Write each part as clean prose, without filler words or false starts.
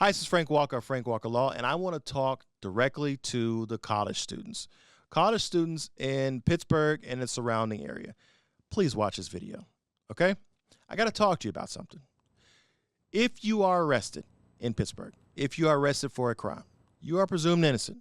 Hi, this is Frank Walker of Frank Walker Law, and I want to talk directly to the college students. College students in Pittsburgh and its surrounding area. Please watch this video, okay? I got to talk to you about something. If you are arrested in Pittsburgh, if you are arrested for a crime, you are presumed innocent,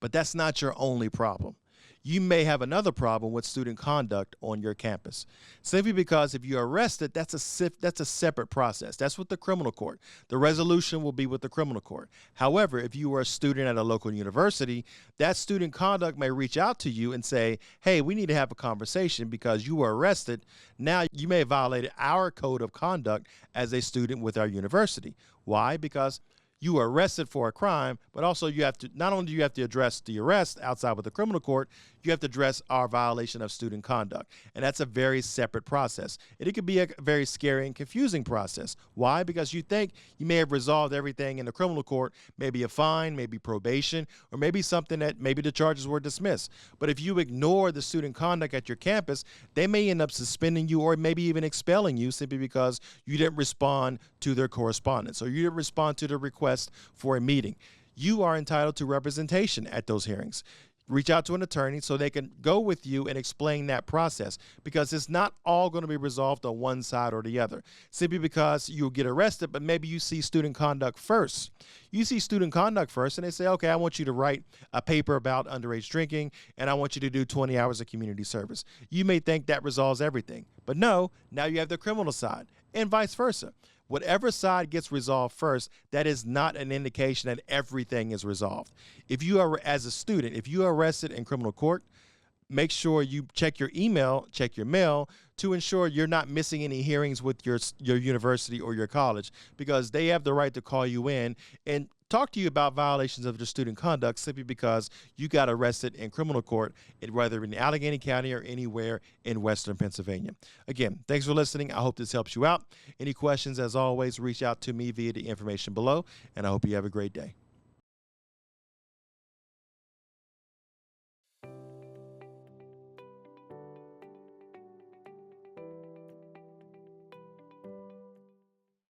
but that's not your only problem. You may have another problem with student conduct on your campus. Simply because if you're arrested, that's a separate process. That's with the criminal court. The resolution will be with the criminal court. However, if you are a student at a local university, that student conduct may reach out to you and say, hey, we need to have a conversation because you were arrested. Now you may have violated our code of conduct as a student with our university. Why? Because you were arrested for a crime, but also you have to, not only do you have to address the arrest outside with the criminal court, you have to address our violation of student conduct. And that's a very separate process. And it could be a very scary and confusing process. Why? Because you think you may have resolved everything in the criminal court, maybe a fine, maybe probation, or maybe something that maybe the charges were dismissed. But if you ignore the student conduct at your campus, they may end up suspending you or maybe even expelling you simply because you didn't respond to their correspondence or you didn't respond to the request for a meeting. You are entitled to representation at those hearings. Reach out to an attorney so they can go with you and explain that process, because it's not all going to be resolved on one side or the other. Simply because you'll get arrested, but maybe you see student conduct first. You see student conduct first and they say, okay, I want you to write a paper about underage drinking and I want you to do 20 hours of community service. You may think that resolves everything, but no, now you have the criminal side and vice versa. Whatever side gets resolved first, that is not an indication that everything is resolved. If you are, as a student, if you are arrested in criminal court, make sure you check your email, check your mail to ensure you're not missing any hearings with your university or your college, because they have the right to call you in and talk to you about violations of your student conduct simply because you got arrested in criminal court, whether in Allegheny County or anywhere in Western Pennsylvania. Again, thanks for listening. I hope this helps you out. Any questions, as always, reach out to me via the information below, and I hope you have a great day.